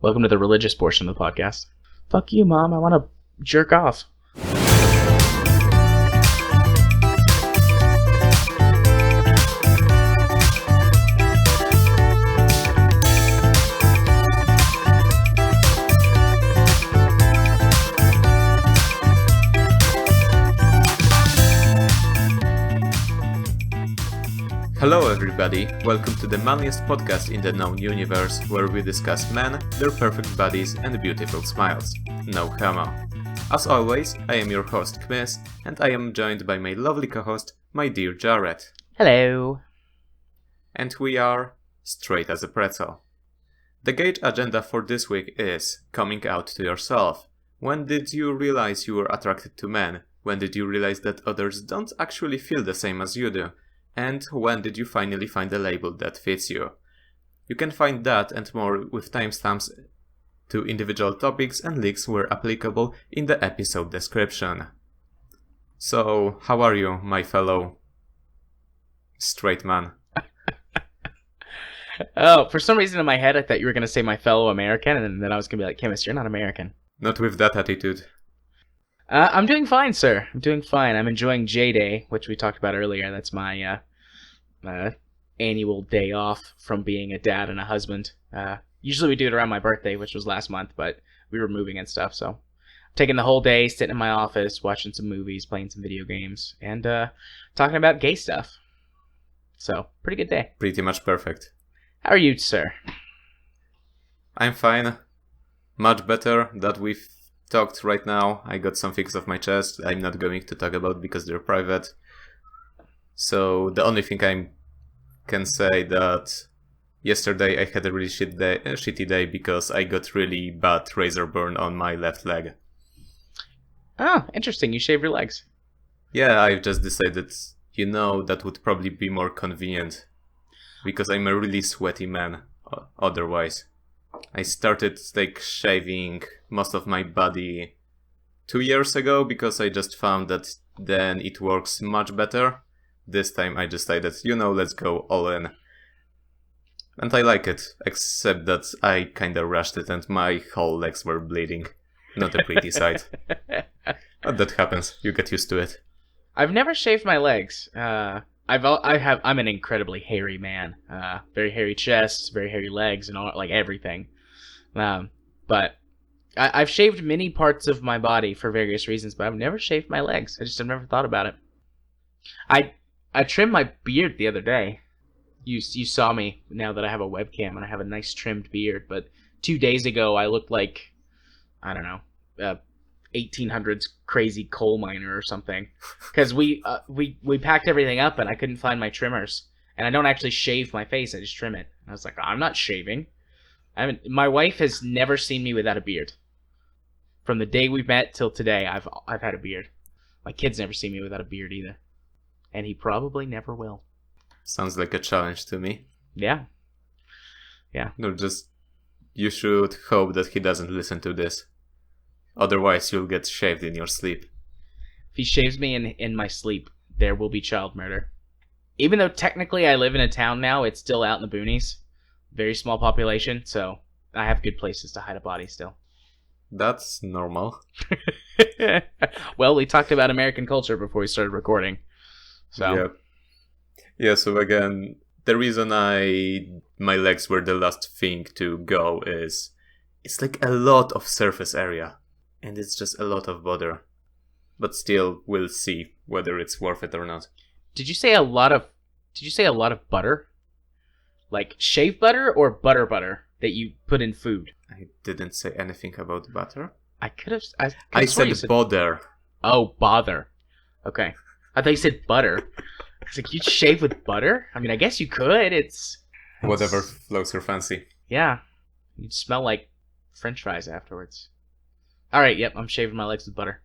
Welcome to the religious portion of the podcast. Fuck you, Mom. I want to jerk off. Hello everybody, welcome to the manliest podcast in the known universe, where we discuss men, their perfect bodies and beautiful smiles. No homo. As always, I am your host Chmis, and I am joined by my lovely co-host, my dear Jared. Hello. And we are straight as a pretzel. The gauge agenda for this week is coming out to yourself. When did you realize you were attracted to men? When did you realize that others don't actually feel the same as you do? And when did you finally find a label that fits you? You can find that and more with timestamps to individual topics and links where applicable in the episode description. So, how are you, my fellow straight man? Oh, for some reason in my head I thought you were going to say my fellow American, and then I was going to be like, Chmis, you're not American. Not with that attitude. I'm doing fine, sir. I'm doing fine. I'm enjoying J-Day, which we talked about earlier. That's my annual day off from being a dad and a husband. Usually we do it around my birthday, which was last month, but we were moving and stuff, so I'm taking the whole day, sitting in my office, watching some movies, playing some video games, and talking about gay stuff. So, pretty good day. Pretty much perfect. How are you, sir? I'm fine. Much better that we've talked right now. I got some things off my chest I'm not going to talk about because they're private. So the only thing I can say that yesterday I had a really shitty day because I got really bad razor burn on my left leg. Oh, interesting. You shave your legs. Yeah, I've just decided, that would probably be more convenient because I'm a really sweaty man otherwise. I started shaving most of my body 2 years ago because I just found that then it works much better. This time I decided, let's go all in. And I like it, except that I kinda rushed it and my whole legs were bleeding. Not a pretty sight. But that happens, you get used to it. I've never shaved my legs. I'm an incredibly hairy man. Very hairy chest, very hairy legs, and all, like everything. But I've shaved many parts of my body for various reasons, but I've never shaved my legs. I've never thought about it. I trimmed my beard the other day. You saw me now that I have a webcam and I have a nice trimmed beard. But 2 days ago I looked like, I don't know, 1800s crazy coal miner or something, because we packed everything up and I couldn't find my trimmers, and I don't actually shave my face, I just trim it. And I was like, I'm not shaving. My wife has never seen me without a beard. From the day we met till today, I've had a beard. My kids never see me without a beard either, and he probably never will. Sounds like a challenge to me. Yeah. No, you should hope that he doesn't listen to this. Otherwise, you'll get shaved in your sleep. If he shaves me in my sleep, there will be child murder. Even though technically I live in a town now, it's still out in the boonies. Very small population, so I have good places to hide a body still. That's normal. Well, we talked about American culture before we started recording. So. Yeah, so again, the reason my legs were the last thing to go is it's like a lot of surface area. And it's just a lot of bother. But still, we'll see whether it's worth it or not. Did you say a lot of butter? Like shave butter or butter that you put in food? I didn't say anything about butter. I could have. I said bother. Oh, bother. Okay. I thought you said butter. I was like, you shave with butter? I mean, I guess you could. It's whatever floats your fancy. Yeah. You'd smell like French fries afterwards. All right, yep, I'm shaving my legs with butter.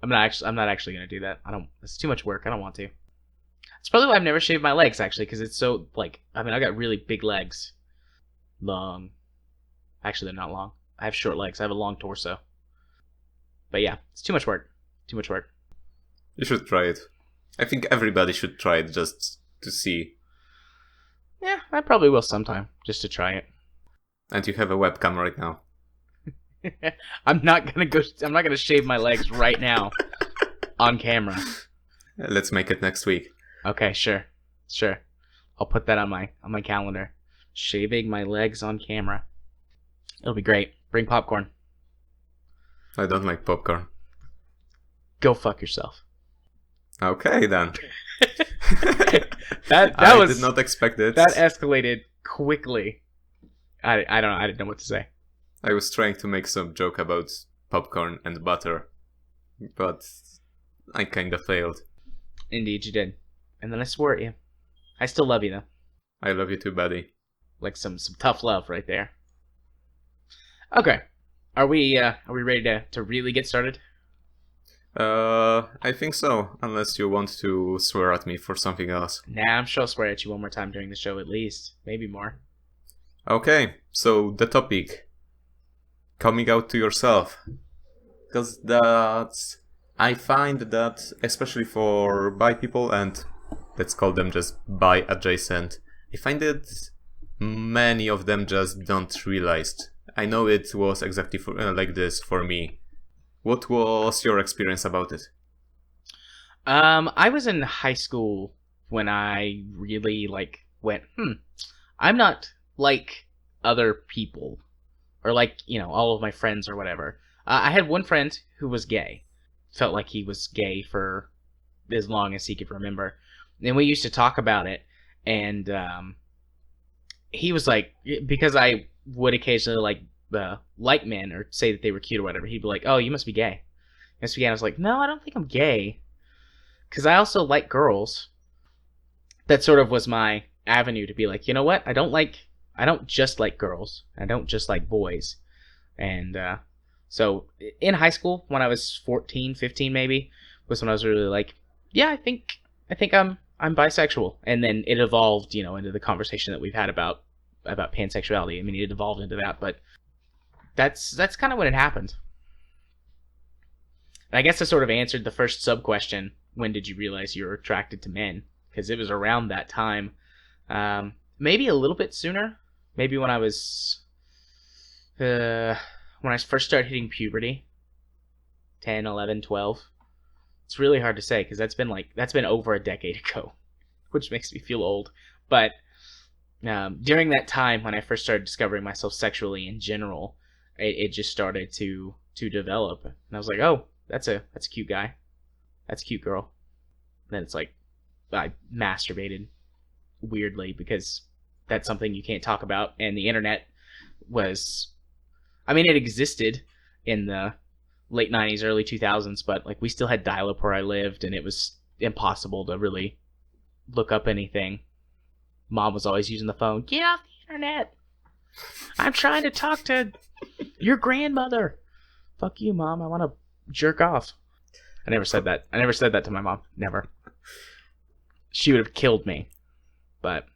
I'm not actually gonna do that. It's too much work. I don't want to. It's probably why I've never shaved my legs, actually, because it's so I got really big legs, long. Actually, they're not long. I have short legs. I have a long torso. But yeah, it's too much work. You should try it. I think everybody should try it just to see. Yeah, I probably will sometime, just to try it. And you have a webcam right now. I'm not gonna shave my legs right now on camera. Let's make it next week. Okay, sure. I'll put that on my calendar. Shaving my legs on camera. It'll be great. Bring popcorn. I don't like popcorn. Go fuck yourself. Okay, then. I did not expect it. That escalated quickly. I don't know. I didn't know what to say. I was trying to make some joke about popcorn and butter, but I kind of failed. Indeed, you did. And then I swore at you. I still love you, though. I love you too, buddy. Like some tough love right there. Okay. Are we ready to really get started? I think so, unless you want to swear at me for something else. Nah, I'm sure I'll swear at you one more time during the show at least. Maybe more. Okay, so the topic. Coming out to yourself. Because I find that, especially for bi people, and let's call them just bi adjacent, I find that many of them just don't realize. I know it was exactly like this for me. What was your experience about it? I was in high school when I really went, I'm not like other people, or like, all of my friends or whatever. I had one friend who was gay. Felt like he was gay for as long as he could remember. And we used to talk about it, and he was like, because I would occasionally like men or say that they were cute or whatever, he'd be like, oh, you must be gay. You must be gay. And I was like, no, I don't think I'm gay. Because I also like girls. That sort of was my avenue to be like, you know what? I don't just like girls. I don't just like boys. And so in high school, when I was 14, 15 maybe, was when I was really like, yeah, I think I'm bisexual. And then it evolved, into the conversation that we've had about pansexuality. I mean, it evolved into that, but that's kind of when it happened. And I guess I sort of answered the first sub-question, when did you realize you were attracted to men? Because it was around that time. Maybe a little bit sooner. Maybe when I was... when I first started hitting puberty. 10, 11, 12. It's really hard to say, because that's been over a decade ago. Which makes me feel old. But during that time, when I first started discovering myself sexually in general, it just started to develop. And I was like, oh, that's a cute guy. That's a cute girl. And then it's like, I masturbated weirdly, because that's something you can't talk about. And the internet was, it existed in the late 90s, early 2000s, but we still had dial-up where I lived, and it was impossible to really look up anything. Mom was always using the phone. Get off the internet. I'm trying to talk to your grandmother. Fuck you, Mom. I want to jerk off. I never said that. I never said that to my mom. Never. She would have killed me. But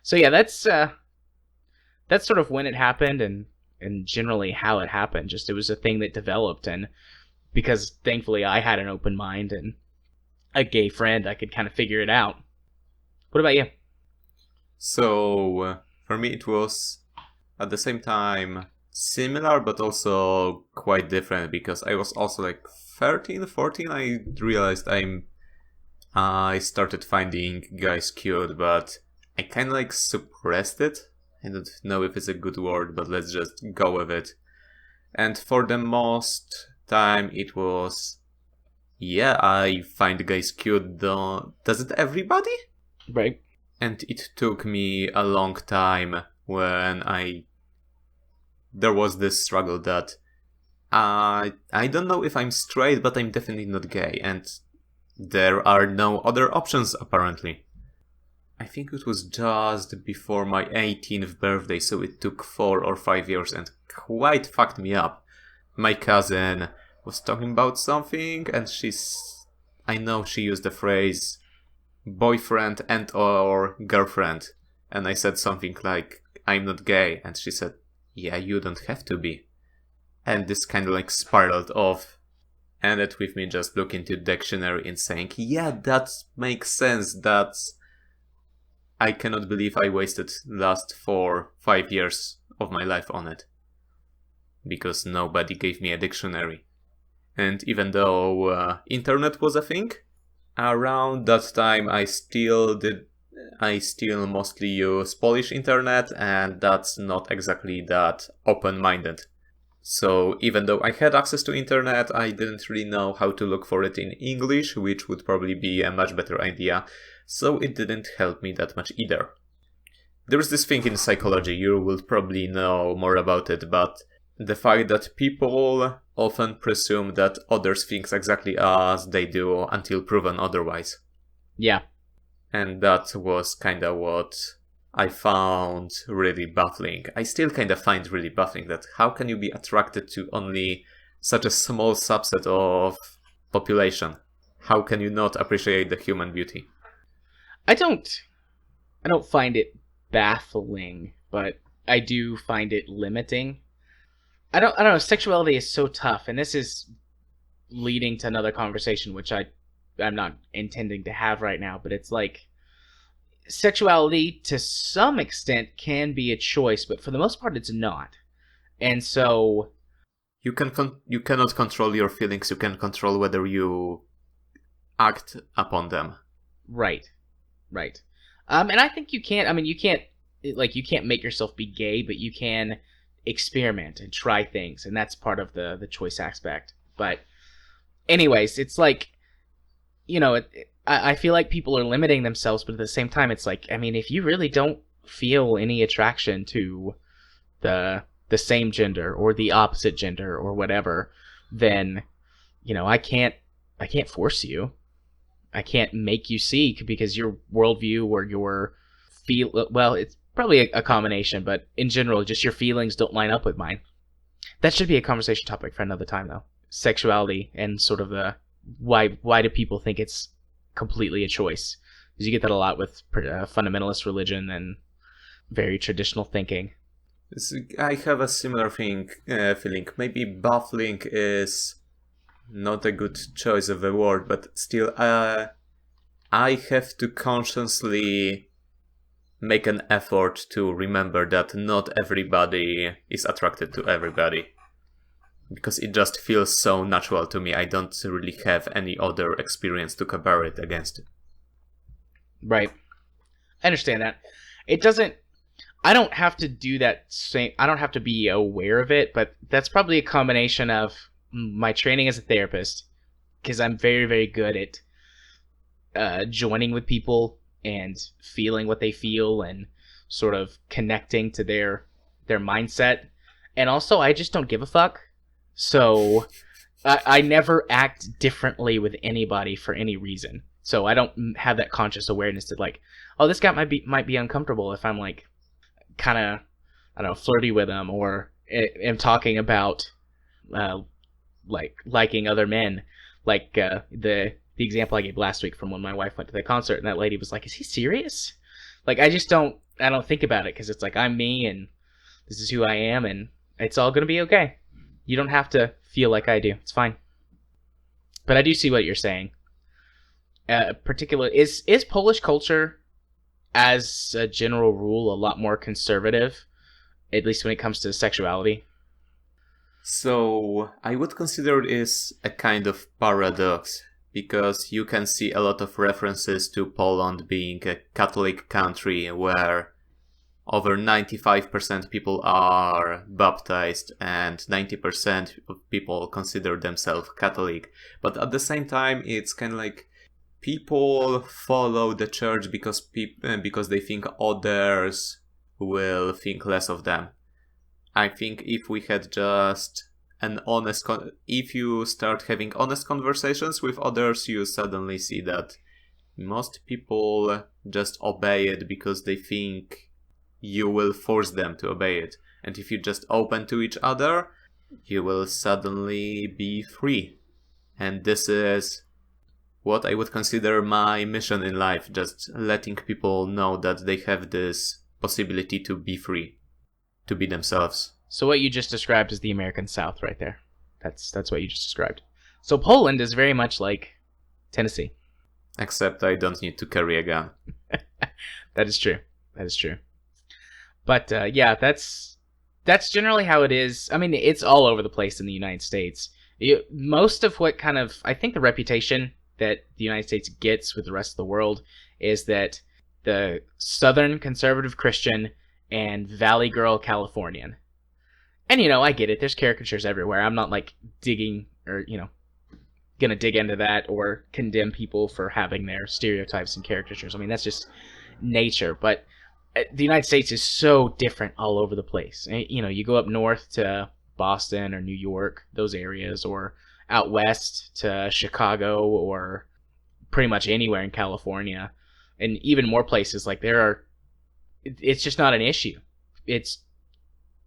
so yeah, that's sort of when it happened, and generally how it happened. Just it was a thing that developed, and because thankfully I had an open mind and a gay friend, I could kind of figure it out. What about you? So for me it was at the same time similar, but also quite different, because I was also 13, 14. I realized I started finding guys cute, but I kind of suppressed it. I don't know if it's a good word, but let's just go with it. And for the most time it was, yeah, I find guys cute, doesn't everybody? Right. And it took me a long time when there was this struggle that I don't know if I'm straight, but I'm definitely not gay, and there are no other options apparently. I think it was just before my 18th birthday, so it took 4 or 5 years and quite fucked me up. My cousin was talking about something, and I know she used the phrase boyfriend and or girlfriend, and I said something like, I'm not gay, and she said, yeah, you don't have to be. And this kind of spiraled off, ended with me just looking to dictionary and saying, yeah, that makes sense. I cannot believe I wasted last 4-5 years of my life on it. Because nobody gave me a dictionary. And even though internet was a thing, around that time I still mostly use Polish internet, and that's not exactly that open-minded. So even though I had access to internet, I didn't really know how to look for it in English, which would probably be a much better idea, so it didn't help me that much either. There's this thing in psychology, you will probably know more about it, but the fact that people often presume that others think exactly as they do until proven otherwise. Yeah. And that was kinda what I found really baffling. I still kinda find really baffling that how can you be attracted to only such a small subset of population? How can you not appreciate the human beauty? I don't find it baffling, but I do find it limiting. I don't know, sexuality is so tough, and this is leading to another conversation which I'm not intending to have right now, but it's like sexuality to some extent can be a choice, but for the most part it's not. And so you cannot control your feelings, you can control whether you act upon them. Right. And I think you can't, you can't make yourself be gay, but you can experiment and try things, and that's part of the choice aspect. But anyways, it's like, I feel like people are limiting themselves, but at the same time, it's like, if you really don't feel any attraction to the same gender or the opposite gender or whatever, then, I can't force you. I can't make you see, because your worldview or your it's probably a combination, but in general, just your feelings don't line up with mine. That should be a conversation topic for another time, though. Sexuality and sort of the why do people think it's completely a choice? Because you get that a lot with fundamentalist religion and very traditional thinking. I have a similar feeling. Maybe baffling is not a good choice of a word, but still, I have to consciously make an effort to remember that not everybody is attracted to everybody. Because it just feels so natural to me. I don't really have any other experience to compare it against. Right. I understand that. I don't have to do that same, I don't have to be aware of it, but that's probably a combination of my training as a therapist, because I'm very, very good at joining with people and feeling what they feel and sort of connecting to their mindset. And also, I just don't give a fuck. So I never act differently with anybody for any reason. So I don't have that conscious awareness that, like, oh, this guy might be uncomfortable if I'm like kind of, I don't know, flirty with him, or am talking about like liking other men, like the example I gave last week from when my wife went to the concert, and that lady was like, "Is he serious?" Like, I don't think about it, because it's like, I'm me and this is who I am, and it's all gonna be okay. You don't have to feel like I do. It's fine. But I do see what you're saying. Is Polish culture, as a general rule, a lot more conservative, at least when it comes to sexuality? So I would consider this a kind of paradox, because you can see a lot of references to Poland being a Catholic country where over 95% people are baptized and 90% of people consider themselves Catholic. But at the same time, it's kind of like people follow the church because they think others will think less of them. I think if we had just if you start having honest conversations with others, you suddenly see that most people just obey it because they think you will force them to obey it. And if you're just open to each other, you will suddenly be free. And this is what I would consider my mission in life, just letting people know that they have this possibility to be free, to be themselves. So what you just described is the American South right there. That's what you just described. So Poland is very much like Tennessee. Except I don't need to carry a gun. That is true. But yeah, that's That's generally how it is. I mean, it's all over the place in the United States. Most of what kind of, I think the reputation that the United States gets with the rest of the world is that the Southern conservative Christian and Valley Girl Californian. And, I get it. There's caricatures everywhere. I'm not, digging or, going to dig into that or condemn people for having their stereotypes and caricatures. I mean, that's just nature. But the United States is so different all over the place. You go up north to Boston or New York, those areas, or out west to Chicago or pretty much anywhere in California, and even more places. It's just not an issue. It's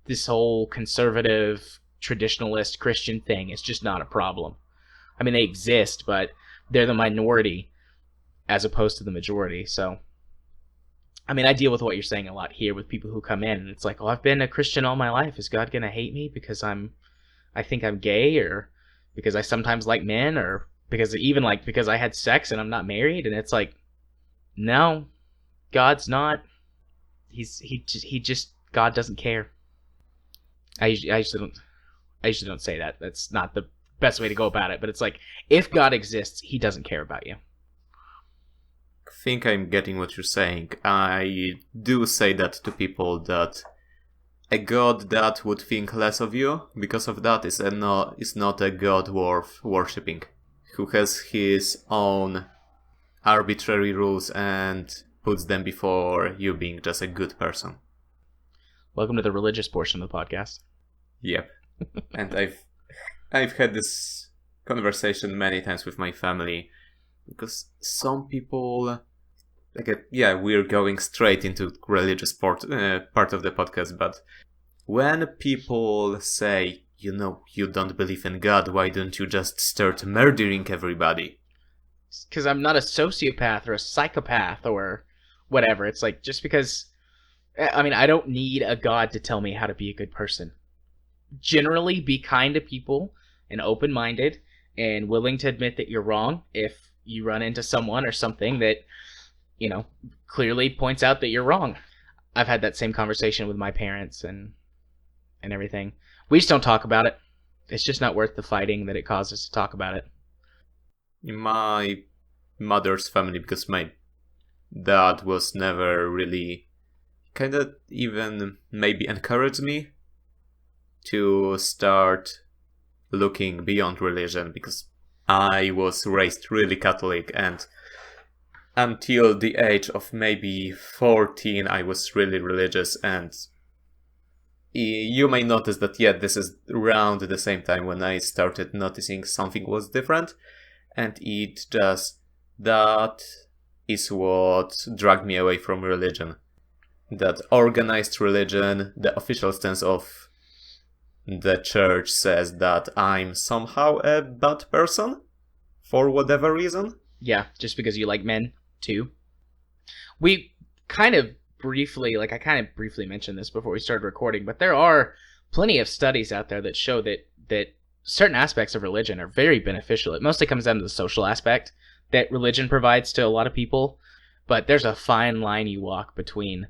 this whole conservative, traditionalist Christian thing. It's just not a problem. I mean, they exist, but they're the minority as opposed to the majority. So, I mean, I deal with what you're saying a lot here with people who come in, and it's like, oh, I've been a Christian all my life. Is God going to hate me because I think I'm gay, or because I sometimes like men, or because I had sex and I'm not married? And it's like, no, God's not. God doesn't care. I usually don't say that. That's not the best way to go about it. But it's like, if God exists, he doesn't care about you. I think I'm getting what you're saying. I do say that to people, that a God that would think less of you because of that is not a God worth worshipping, who has his own arbitrary rules and puts them before you being just a good person. Welcome to the religious portion of the podcast. Yep. And I've had this conversation many times with my family, because some people, we're going straight into religious part of the podcast, but when people say, you don't believe in God, why don't you just start murdering everybody? Because I'm not a sociopath or a psychopath or whatever. It's like, just because, I mean, I don't need a God to tell me how to be a good person. Generally, be kind to people and open-minded and willing to admit that you're wrong if you run into someone or something that, clearly points out that you're wrong. I've had that same conversation with my parents and everything. We just don't talk about it. It's just not worth the fighting that it causes to talk about it. In my mother's family, because my dad was never really kind of even maybe encouraged me to start looking beyond religion, because I was raised really Catholic, and until the age of maybe 14 I was really religious. And you may notice that, this is around the same time when I started noticing something was different, and that is what dragged me away from religion. That organized religion, the official stance of the church, says that I'm somehow a bad person for whatever reason. Yeah, just because you like men too. We kind of briefly, I kind of briefly mentioned this before we started recording, but there are plenty of studies out there that show that certain aspects of religion are very beneficial. It mostly comes down to the social aspect that religion provides to a lot of people, but there's a fine line you walk between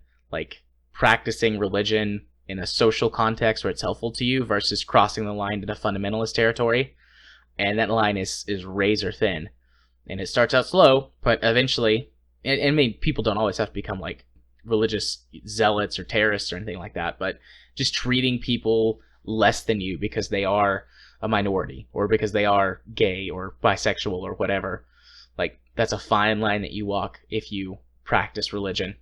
practicing religion in a social context where it's helpful to you versus crossing the line into fundamentalist territory. And that line is razor thin. And it starts out slow, but eventually, and I mean, people don't always have to become religious zealots or terrorists or anything like that, but just treating people less than you because they are a minority or because they are gay or bisexual or whatever. That's a fine line that you walk if you practice religion.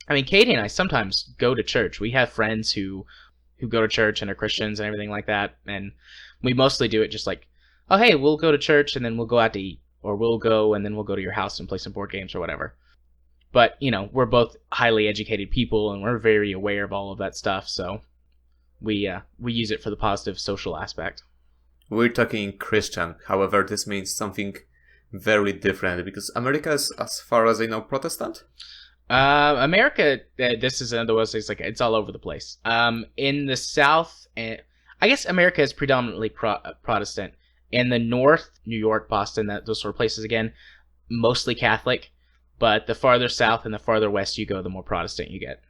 I mean, Katie and I sometimes go to church. We have friends who go to church and are Christians and everything like that, and we mostly do it just oh, hey, we'll go to church and then we'll go out to eat, or we'll go and then we'll go to your house and play some board games or whatever. But, we're both highly educated people and we're very aware of all of that stuff, so we use it for the positive social aspect. We're talking Christian, however, this means something very different, because America is, as far as I know, Protestant? America, this is another one of those things, it's all over the place. In the South, I guess America is predominantly Protestant. In the North, New York, Boston, those sort of places again, mostly Catholic. But the farther south and the farther west you go, the more Protestant you get.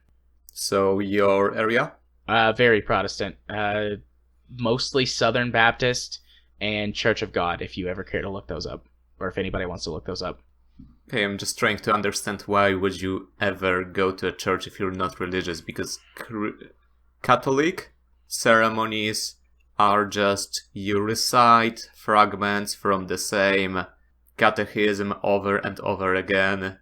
So your area? Very Protestant. Mostly Southern Baptist and Church of God, if you ever care to look those up, or if anybody wants to look those up. Okay, I'm just trying to understand why would you ever go to a church if you're not religious, because Catholic ceremonies are just you recite fragments from the same catechism over and over again.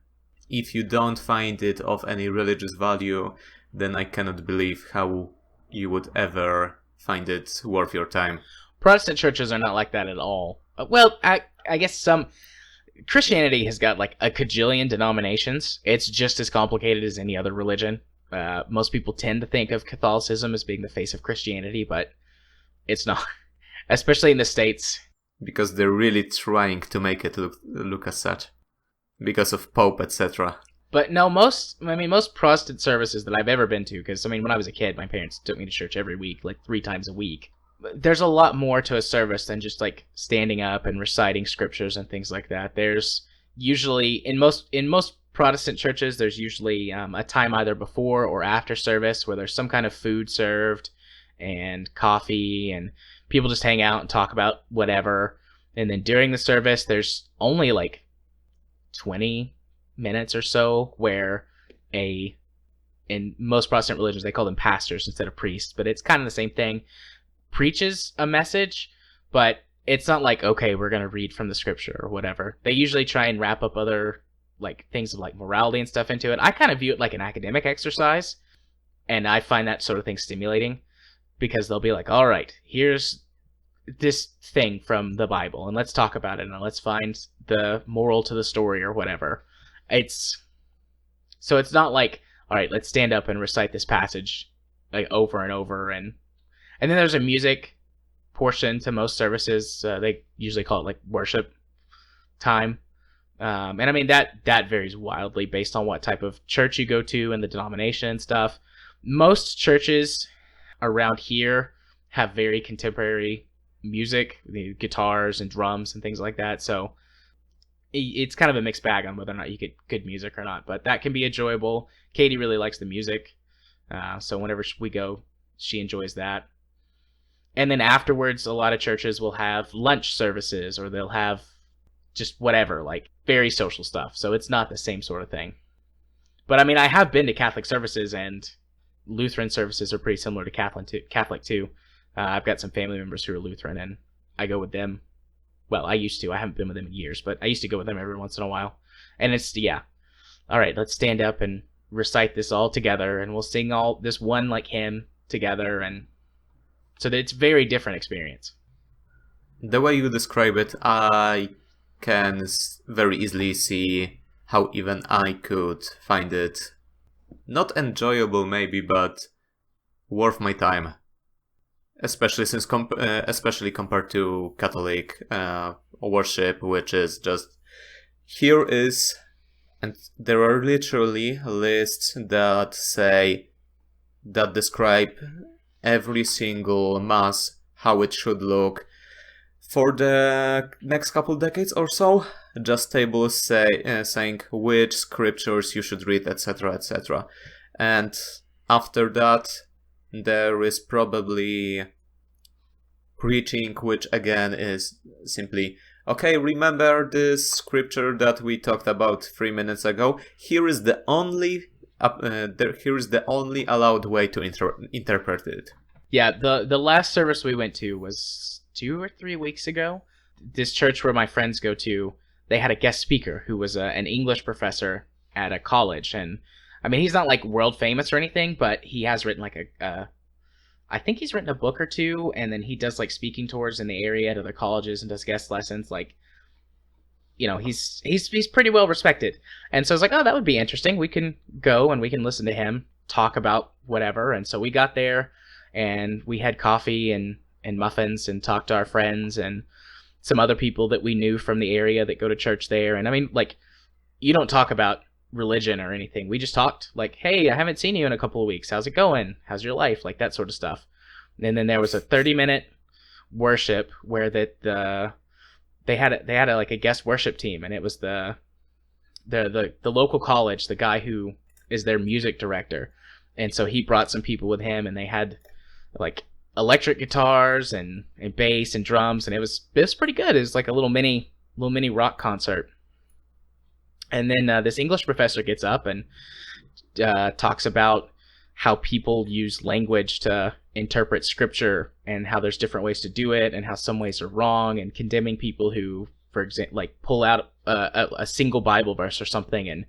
If you don't find it of any religious value, then I cannot believe how you would ever find it worth your time. Protestant churches are not like that at all. Well, I guess some... Christianity has got like a cajillion denominations. It's just as complicated as any other religion. Most people tend to think of Catholicism as being the face of Christianity, but it's not. Especially in the States. Because they're really trying to make it look as such. Because of Pope, etc. But no, most Protestant services that I've ever been to, because, when I was a kid, my parents took me to church every week, like 3 times a week. There's a lot more to a service than just, like, standing up and reciting scriptures and things like that. There's usually, in most Protestant churches, there's usually a time either before or after service where there's some kind of food served and coffee, and people just hang out and talk about whatever. And then during the service, there's only, like, 20 minutes or so where in most Protestant religions, they call them pastors instead of priests, but it's kind of the same thing, preaches a message, but it's not like, okay, we're going to read from the scripture or whatever. They usually try and wrap up other like things of like morality and stuff into it. I kind of view it like an academic exercise, and I find that sort of thing stimulating, because they'll be like, all right, here's this thing from the Bible, and let's talk about it, and let's find the moral to the story or whatever. It's not like, all right, let's stand up and recite this passage like over and over, and then there's a music portion to most services. They usually call it like worship time, and that varies wildly based on what type of church you go to and the denomination and stuff. Most churches around here have very contemporary music, guitars and drums and things like that, so it's kind of a mixed bag on whether or not you get good music or not, but that can be enjoyable. Katie really likes the music, so whenever we go, she enjoys that. And then afterwards, a lot of churches will have lunch services, or they'll have just whatever, like very social stuff, so it's not the same sort of thing. But I have been to Catholic services, and Lutheran services are pretty similar to Catholic too. I've got some family members who are Lutheran, and I go with them. Well, I used to. I haven't been with them in years, but I used to go with them every once in a while. And it's, all right, let's stand up and recite this all together, and we'll sing all this one like hymn together, and so that it's a very different experience. The way you describe it, I can very easily see how even I could find it not enjoyable maybe, but worth my time. Especially especially compared to Catholic worship, which is just here is, and there are literally lists that describe every single mass, how it should look for the next couple decades or so. Just tables saying which scriptures you should read, etc., etc. And after that, there is probably preaching, which again is simply, okay, remember this scripture that we talked about 3 minutes ago? Here is the only allowed way to interpret it. Yeah, the last service we went to was 2 or 3 weeks ago. This church where my friends go to, they had a guest speaker who was an English professor at a college, and he's not like world famous or anything, but he has written like I think he's written a book or two, and then he does like speaking tours in the area at other colleges and does guest lessons. Like, he's pretty well respected. And so I was like, oh, that would be interesting. We can go and we can listen to him talk about whatever. And so we got there, and we had coffee and muffins and talked to our friends and some other people that we knew from the area that go to church there. And you don't talk about religion or anything. We just talked like, hey, I haven't seen you in a couple of weeks. How's it going? How's your life? Like that sort of stuff. And then there was a 30-minute worship where they had like a guest worship team, and it was the local college, the guy who is their music director. And so he brought some people with him, and they had like electric guitars and bass and drums, and it was pretty good. It was like a little mini rock concert. And then this English professor gets up and talks about how people use language to interpret scripture and how there's different ways to do it and how some ways are wrong, and condemning people who, for example, like pull out a single Bible verse or something and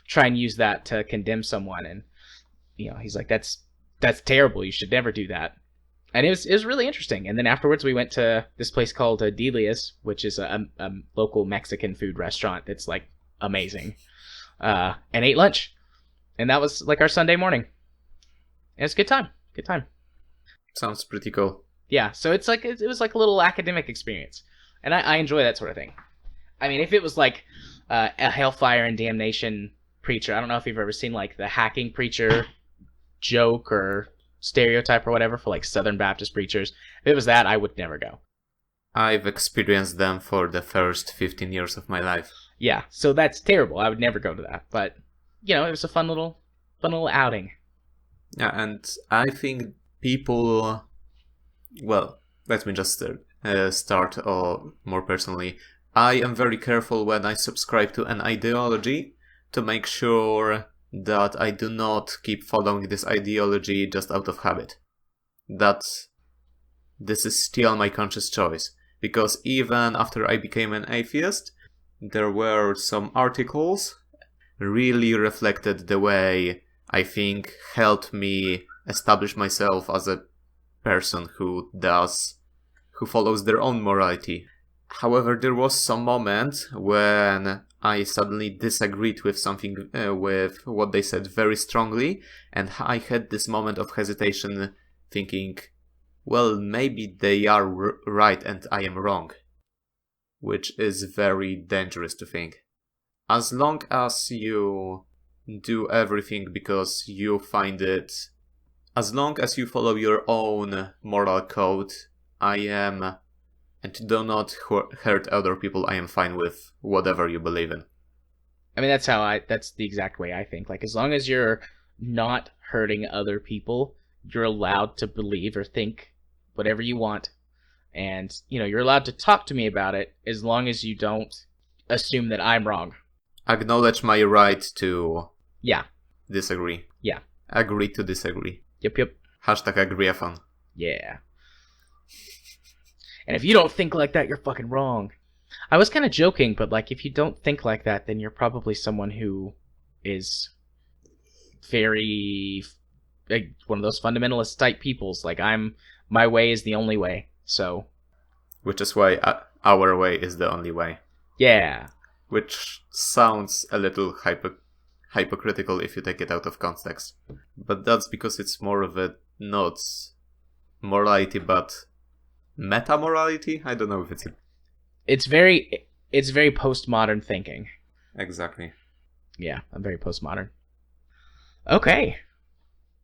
try and use that to condemn someone. And he's like, that's terrible. You should never do that. And it was really interesting. And then afterwards we went to this place called Delia's, which is a local Mexican food restaurant that's like amazing, and ate lunch. And that was like our Sunday morning. And it's a good time. Good time. Sounds pretty cool. Yeah, so it's like it was like a little academic experience. And I enjoy that sort of thing. I mean, if it was like a hellfire and damnation preacher, I don't know if you've ever seen like the hacking preacher joke or stereotype or whatever for like Southern Baptist preachers. If it was that, I would never go. I've experienced them for the first 15 years of my life. Yeah, so that's terrible. I would never go to that. But, it was a fun little outing. Yeah, and I think people... Well, let me just start more personally. I am very careful when I subscribe to an ideology to make sure that I do not keep following this ideology just out of habit. That this is still my conscious choice. Because even after I became an atheist, there were some articles really reflected the way I think helped me establish myself as a person who follows their own morality. However, there was some moment when I suddenly disagreed with something, with what they said very strongly, and I had this moment of hesitation thinking, well, maybe they are right and I am wrong. Which is very dangerous to think. As long as you do everything because you find it, as long as you follow your own moral code, and do not hurt other people, I am fine with whatever you believe in. I mean, that's the exact way I think. Like, as long as you're not hurting other people, you're allowed to believe or think whatever you want. And, you're allowed to talk to me about it as long as you don't assume that I'm wrong. Acknowledge my right to... Yeah. Disagree. Yeah. Agree to disagree. Yep. #agreeathon. Yeah. And if you don't think like that, you're fucking wrong. I was kind of joking, but like, if you don't think like that, then you're probably someone who is very... like, one of those fundamentalist type peoples. Like, my way is the only way. So, which is why our way is the only way. Yeah. Which sounds a little hypocritical if you take it out of context. But that's because it's more of a not morality, but meta-morality? I don't know if it's... It's very postmodern thinking. Exactly. Yeah, I'm very postmodern. Okay.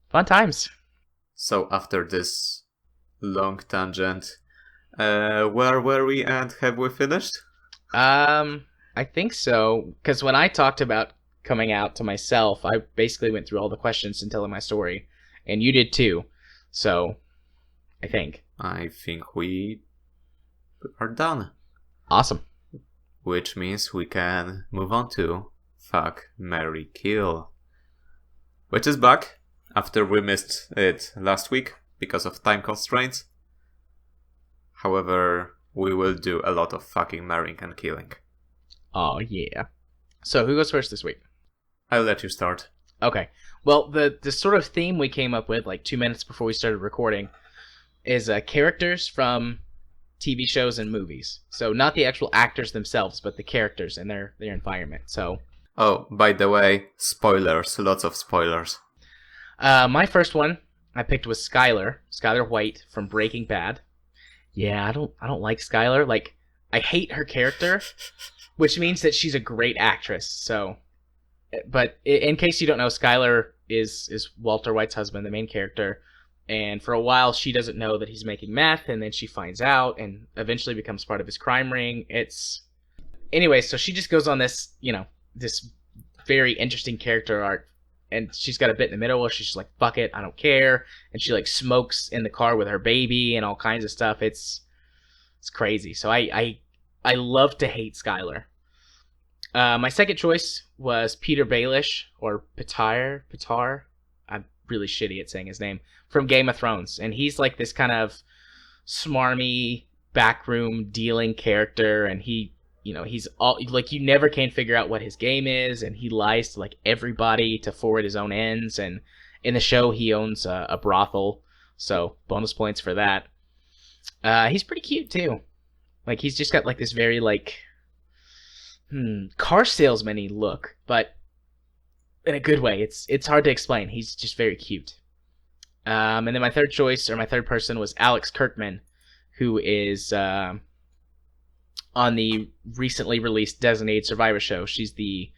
Fun times. So after this long tangent, where were we and have we finished? I think so, because when I talked about coming out to myself, I basically went through all the questions and telling my story, and you did too. So, I think we are done. Awesome. Which means we can move on to Fuck, Marry, Kill, which is back after we missed it last week because of time constraints. However, we will do a lot of fucking marrying and killing. Oh, yeah. So, who goes first this week? I'll let you start. Okay. Well, the sort of theme we came up with, like 2 minutes before we started recording, is characters from TV shows and movies. So, not the actual actors themselves, but the characters and their environment. So. Oh, by the way, spoilers. Lots of spoilers. My first one I picked was Skyler White from Breaking Bad. Yeah, I don't like Skyler. Like, I hate her character, which means that she's a great actress. So, but in case you don't know, Skyler is Walter White's husband, the main character. And for a while, she doesn't know that he's making meth, and then she finds out, and eventually becomes part of his crime ring. Anyway, so she just goes on this, this very interesting character arc and she's got a bit in the middle where she's just like, fuck it, I don't care. And she like smokes in the car with her baby and all kinds of stuff. It's crazy. So I love to hate Skyler. My second choice was Petyr Baelish, or Petyr. I'm really shitty at saying his name, from Game of Thrones. And he's like this kind of smarmy, backroom dealing character, and he's all like, you never can figure out what his game is, and he lies to like everybody to forward his own ends. And in the show, he owns a brothel, so bonus points for that. He's pretty cute too. Like, he's just got like this very like car salesman-y look, but in a good way. It's hard to explain. He's just very cute. And then my third choice, or my third person, was Alex Kirkman, who is on the recently released Designated Survivor show. She's the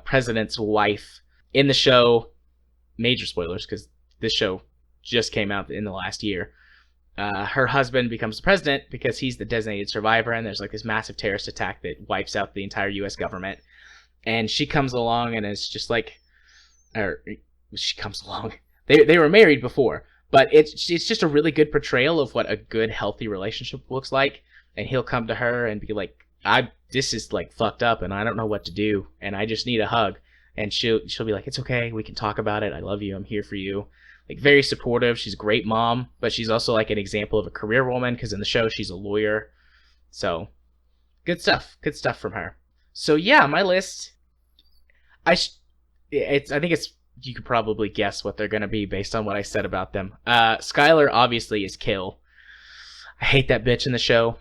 president's wife in the show. Major spoilers, because this show just came out in the last year. Her husband becomes the president because he's the designated survivor, and there's like this massive terrorist attack that wipes out the entire U.S. government. And she comes along and is just like, she comes along. They were married before, but it's just a really good portrayal of what a good, healthy relationship looks like. And he'll come to her and be like, this is like fucked up, and I don't know what to do, and I just need a hug. And she'll be like, it's okay, we can talk about it. I love you. I'm here for you. Like, very supportive. She's a great mom, but she's also like an example of a career woman, because in the show she's a lawyer. So good stuff from her. So yeah, my list. I think you could probably guess what they're gonna be based on what I said about them. Skyler obviously is Kill. I hate that bitch in the show.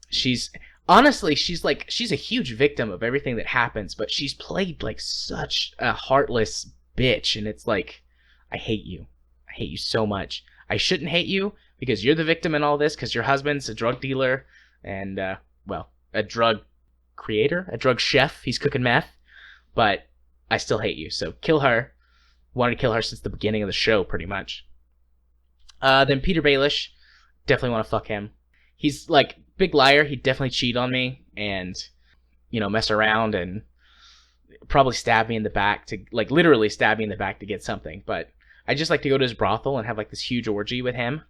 She's a huge victim of everything that happens, but she's played like such a heartless bitch, and it's like, I hate you. I hate you so much. I shouldn't hate you because you're the victim in all this, because your husband's a drug dealer and, a drug creator, a drug chef. He's cooking meth, but I still hate you. So kill her. Wanted to kill her since the beginning of the show, pretty much. Then Petyr Baelish. Definitely want to fuck him. He's like, big liar. He'd definitely cheat on me and, mess around and probably stab me in the back to, like, literally stab me in the back to get something. But I just like to go to his brothel and have like this huge orgy with him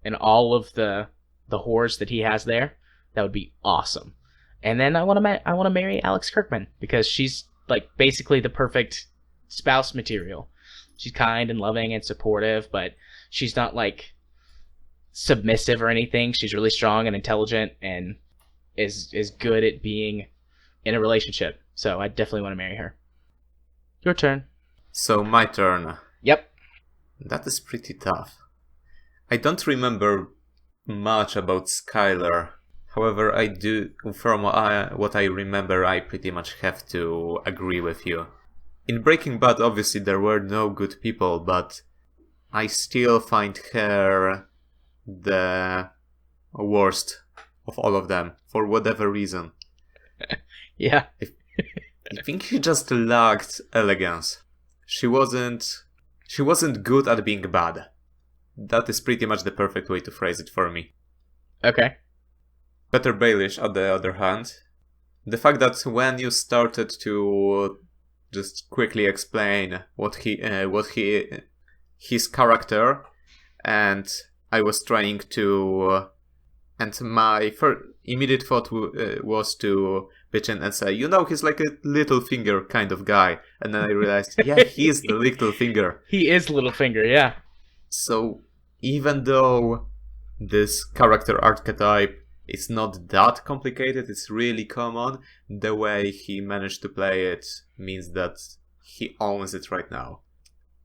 and all of the whores that he has there. That would be awesome. And then I want to marry Alex Kirkman, because she's like basically the perfect spouse material. She's kind and loving and supportive, but she's not like submissive or anything. She's really strong and intelligent and is good at being in a relationship. So I definitely want to marry her. Your turn. So my turn. Yep. That is pretty tough. I don't remember much about Skyler. However, I do, from what I remember, I pretty much have to agree with you. In Breaking Bad, obviously there were no good people, but I still find her the worst of all of them, for whatever reason. Yeah. I think she just lacked elegance. She wasn't good at being bad. That is pretty much the perfect way to phrase it for me. Okay. Petyr Baelish, on the other hand, the fact that when you started to just quickly explain his character, and I was trying to, and my immediate thought was to pitch in and say, he's like a little finger kind of guy, and then I realized, yeah, he is the little finger. He is Littlefinger, yeah. So even though this character archetype is not that complicated, it's really common, the way he managed to play it means that he owns it right now.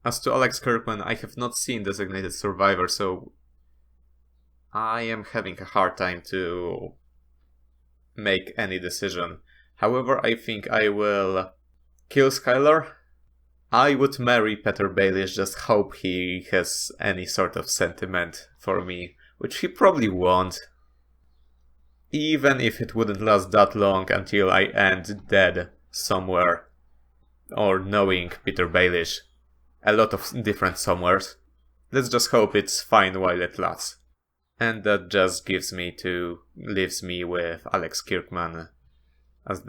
As to Alex Kirkman, I have not seen Designated Survivor, so I am having a hard time to make any decision. However, I think I will kill Skyler. I would marry Petyr Baelish, just hope he has any sort of sentiment for me, which he probably won't. Even if it wouldn't last that long until I end dead somewhere, or knowing Petyr Baelish. A lot of different somewheres. Let's just hope it's fine while it lasts. And that just leaves me with Alex Kirkman as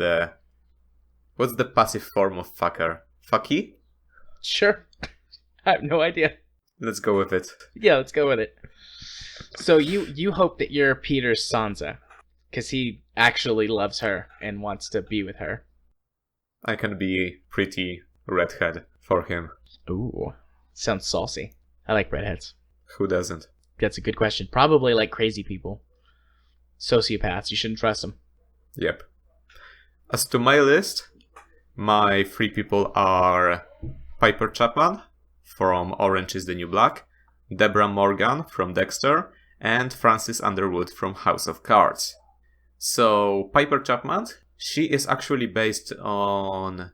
what's the passive form of fucker? Fucky? Sure. I have no idea. Let's go with it. Yeah, let's go with it. So you hope that you're Petyr's Sansa, because he actually loves her and wants to be with her. I can be pretty redhead for him. Ooh, sounds saucy. I like redheads. Who doesn't? That's a good question. Probably like crazy people. Sociopaths, you shouldn't trust them. Yep. As to my list, my 3 people are Piper Chapman from Orange is the New Black, Debra Morgan from Dexter, and Frances Underwood from House of Cards. So, Piper Chapman, she is actually based on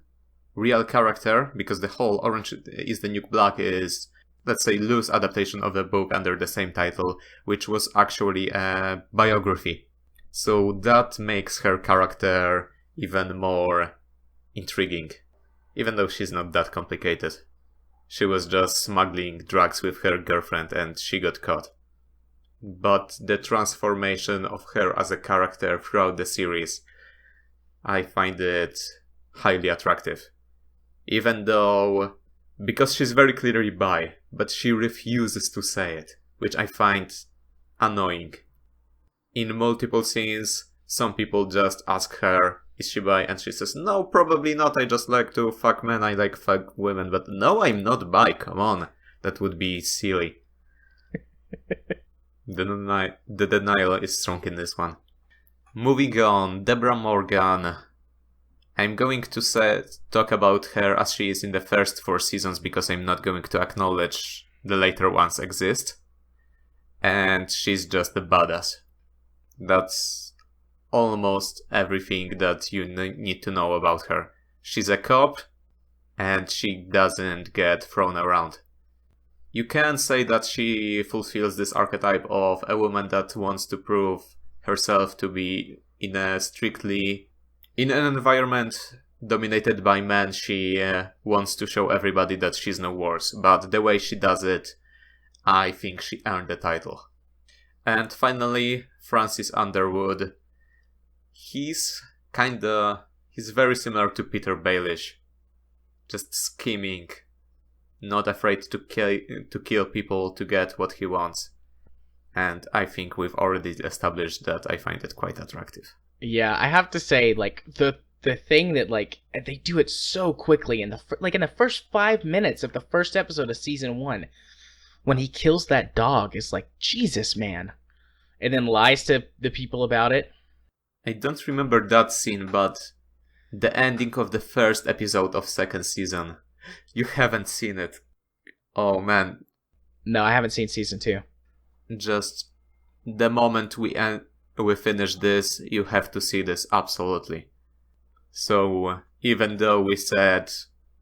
real character, because the whole Orange is the New Black is, let's say, loose adaptation of a book under the same title, which was actually a biography. So that makes her character even more intriguing, even though she's not that complicated. She was just smuggling drugs with her girlfriend and she got caught. But the transformation of her as a character throughout the series, I find it highly attractive. Even though, because she's very clearly bi, but she refuses to say it, which I find annoying. In multiple scenes, some people just ask her, is she bi? And she says, no, probably not, I just like to fuck men, I like fuck women. But no, I'm not bi, come on. That would be silly. The denial is strong in this one. Moving on, Debra Morgan. I'm going to talk about her as she is in the first 4 seasons because I'm not going to acknowledge the later ones exist. And she's just a badass. That's almost everything that you need to know about her. She's a cop, and she doesn't get thrown around. You can say that she fulfills this archetype of a woman that wants to prove herself to be in an environment dominated by men. She wants to show everybody that she's no worse, but the way she does it, I think she earned the title. And finally, Frances Underwood. He's very similar to Petyr Baelish. Just scheming, not afraid to kill people to get what he wants. And I think we've already established that I find it quite attractive. Yeah, I have to say, like, the thing that, like, they do it so quickly in the first 5 minutes of the first episode of season 1, when he kills that dog, is like, Jesus, man. And then lies to the people about it. I don't remember that scene, but the ending of the first episode of 2nd season. You haven't seen it. Oh man. No, I haven't seen season 2. Just the moment we finish this, you have to see this, absolutely. So, even though we said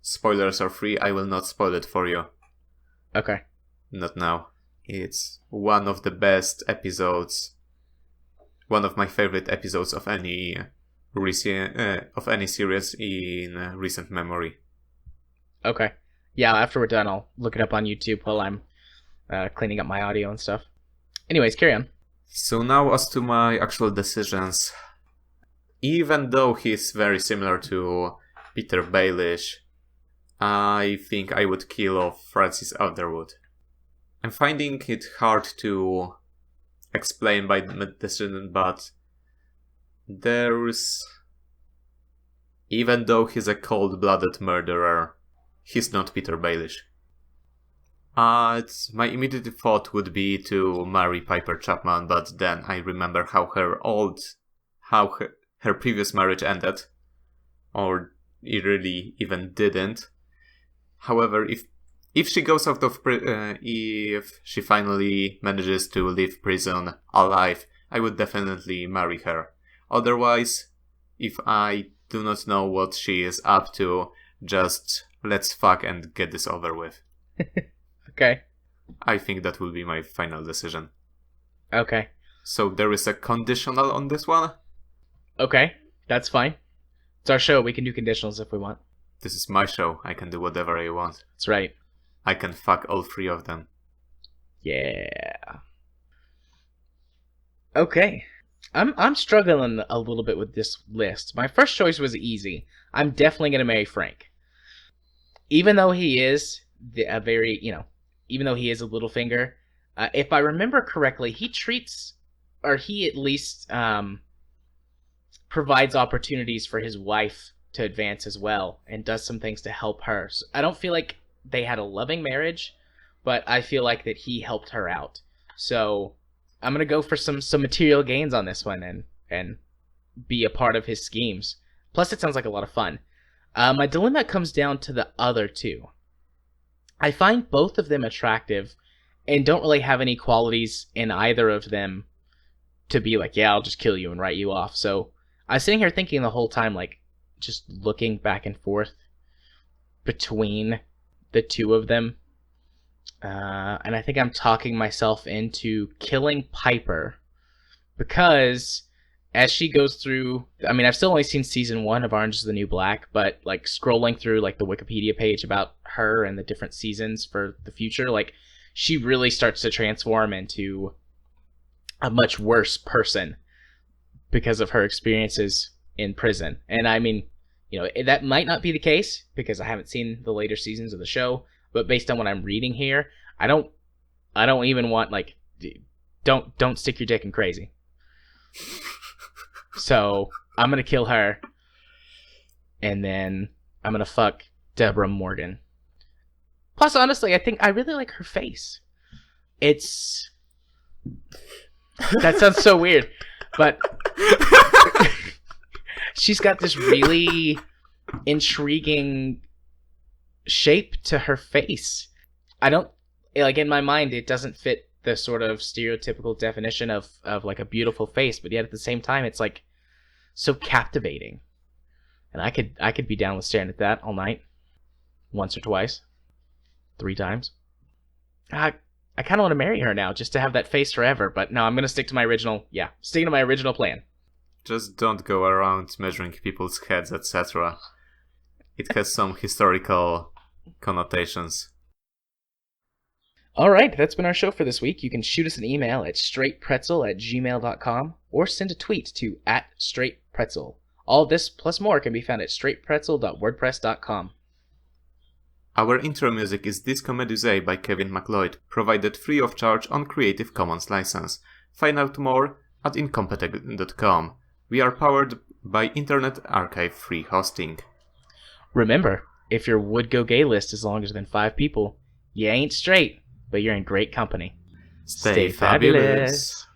spoilers are free, I will not spoil it for you. Okay. Not now. It's one of the best episodes, one of my favorite episodes of any series in recent memory. Okay. Yeah, after we're done, I'll look it up on YouTube while I'm cleaning up my audio and stuff. Anyways, carry on. So now as to my actual decisions. Even though he's very similar to Petyr Baelish, I think I would kill off Frances Underwood. I'm finding it hard to explain by the decision, but even though he's a cold-blooded murderer, he's not Petyr Baelish. My immediate thought would be to marry Piper Chapman, but then I remember how her previous marriage ended, or it really even didn't. However, if she goes out of if she finally manages to leave prison alive, I would definitely marry her. Otherwise, if I do not know what she is up to, just let's fuck and get this over with. Okay. I think that will be my final decision. Okay. So there is a conditional on this one? Okay, that's fine. It's our show, we can do conditionals if we want. This is my show, I can do whatever I want. That's right. I can fuck all 3 of them. Yeah. Okay. I'm struggling a little bit with this list. My first choice was easy. I'm definitely gonna marry Frank. even though he is a very, even though he is a Littlefinger, if I remember correctly, he treats, or he at least provides opportunities for his wife to advance as well, and does some things to help her. So I don't feel like they had a loving marriage, but I feel like that he helped her out. So I'm gonna go for some material gains on this one and be a part of his schemes. Plus, it sounds like a lot of fun. My dilemma comes down to the other two. I find both of them attractive and don't really have any qualities in either of them to be like, yeah, I'll just kill you and write you off. So I was sitting here thinking the whole time, like, just looking back and forth between the two of them. And I think I'm talking myself into killing Piper because as she goes through, I mean, I've still only seen season 1 of Orange is the New Black, but like scrolling through like the Wikipedia page about her and the different seasons for the future, like she really starts to transform into a much worse person because of her experiences in prison. And I mean, that might not be the case because I haven't seen the later seasons of the show, but based on what I'm reading here, I don't even want, like, don't stick your dick in crazy. So I'm gonna kill her, and then I'm gonna fuck Debra Morgan. Plus, honestly, I think I really like her face. That sounds so weird, but she's got this really intriguing shape to her face. I don't, like, in my mind, it doesn't fit the sort of stereotypical definition of like a beautiful face, but yet at the same time, it's like so captivating. And I could be down with staring at that all night. Once or twice. 3 times. I kind of want to marry her now, just to have that face forever, but no, I'm going to stick to my original plan. Just don't go around measuring people's heads, etc. It has some historical connotations. Alright, that's been our show for this week. You can shoot us an email at straightpretzel@gmail.com or send a tweet to @straightpretzel. All this plus more can be found at straightpretzel.wordpress.com. Our intro music is Disco Medusae by Kevin MacLeod, provided free of charge on Creative Commons license. Find out more at incompetech.com. We are powered by Internet Archive free hosting. Remember, if your would go gay list is longer than 5 people, you ain't straight, but you're in great company. Stay fabulous.